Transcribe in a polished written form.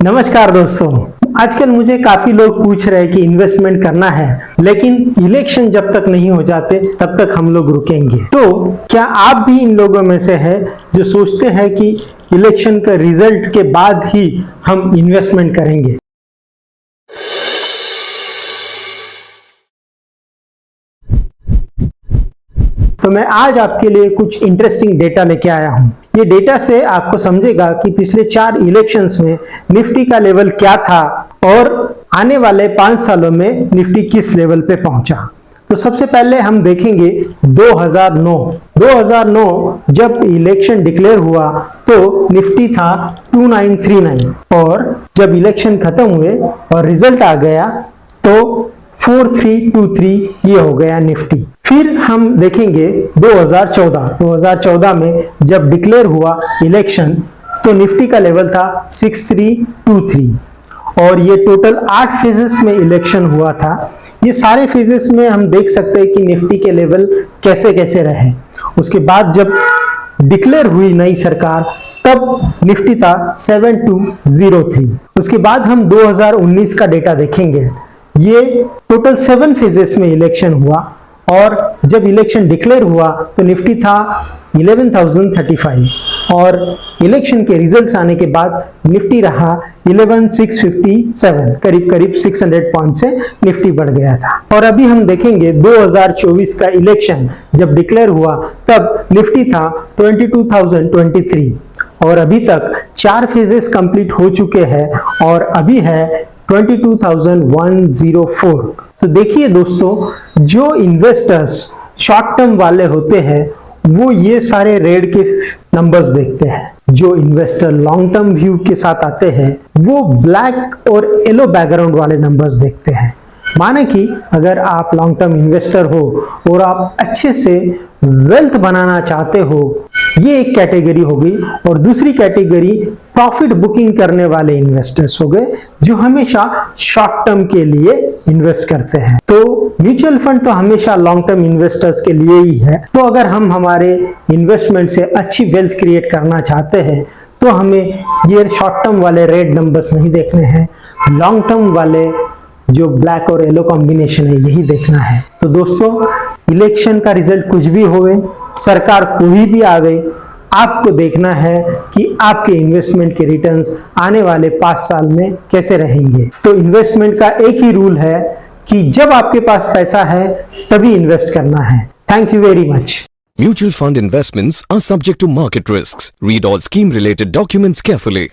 नमस्कार दोस्तों। आजकल मुझे काफी लोग पूछ रहे हैं कि इन्वेस्टमेंट करना है, लेकिन इलेक्शन जब तक नहीं हो जाते तब तक हम लोग रुकेंगे। तो क्या आप भी इन लोगों में से हैं जो सोचते हैं कि इलेक्शन का रिजल्ट के बाद ही हम इन्वेस्टमेंट करेंगे? तो मैं आज आपके लिए कुछ इंटरेस्टिंग डेटा लेके आया हूं। ये डेटा से आपको समझेगा कि पिछले 4 इलेक्शंस में निफ्टी का लेवल क्या था और आने वाले 5 सालों में निफ्टी किस लेवल पे पहुंचा। तो सबसे पहले हम देखेंगे 2009 जब इलेक्शन डिक्लेयर हुआ तो निफ्टी था 2939 और जब इलेक्शन खत्म हुए और रिजल्ट आ गया तो 4323 ये हो गया निफ्टी। फिर हम देखेंगे 2014 में जब डिक्लेयर हुआ इलेक्शन तो निफ्टी का लेवल था 6323 और ये टोटल 8 फेजेस में इलेक्शन हुआ था। ये सारे फेजेस में हम देख सकते हैं कि निफ्टी के लेवल कैसे कैसे रहे। उसके बाद जब डिक्लेयर हुई नई सरकार तब निफ्टी था 7203। उसके बाद हम 2019 का डेटा देखेंगे। ये टोटल 7 फेजेस में इलेक्शन हुआ और जब इलेक्शन डिक्लेयर हुआ तो निफ्टी था 11035 और इलेक्शन के रिजल्ट्स आने के बाद निफ्टी रहा 11657, करीब 600 पॉइंट से निफ्टी बढ़ गया था। और अभी हम देखेंगे 2024 का इलेक्शन जब डिक्लेयर हुआ तब निफ्टी था 22023 और अभी तक 4 फेजेस कंप्लीट हो चुके हैं और अभी है 22,104। तो देखिए दोस्तों, जो इन्वेस्टर्स शॉर्ट टर्म वाले होते हैं वो ये सारे रेड के नंबर्स देखते हैं। जो इन्वेस्टर लॉन्ग टर्म व्यू के साथ आते हैं वो ब्लैक और येलो बैकग्राउंड वाले नंबर्स देखते हैं। माने कि अगर आप लॉन्ग टर्म इन्वेस्टर हो और आप अच्छे से वेल्थ बनाना चाहते हो, ये एक कैटेगरी हो गई। और दूसरी कैटेगरी प्रॉफिट बुकिंग करने वाले इन्वेस्टर्स हो गए जो हमेशा शॉर्ट टर्म के लिए इन्वेस्ट करते हैं। तो म्यूचुअल फंड तो हमेशा लॉन्ग टर्म इन्वेस्टर्स के लिए ही है। तो अगर हम हमारे इन्वेस्टमेंट से अच्छी वेल्थ क्रिएट करना चाहते हैं तो हमें ये शॉर्ट टर्म वाले रेड नंबर्स नहीं देखने हैं, लॉन्ग टर्म वाले जो ब्लैक और येलो कॉम्बिनेशन है यही देखना है। तो दोस्तों, इलेक्शन का रिजल्ट कुछ भी होवे, सरकार कोई भी आवे, आपको देखना है कि आपके इन्वेस्टमेंट के रिटर्न्स आने वाले 5 साल में कैसे रहेंगे। तो इन्वेस्टमेंट का एक ही रूल है कि जब आपके पास पैसा है तभी इन्वेस्ट करना है। Thank you very much. Mutual fund investments are subject to market risks. Read all scheme related documents carefully.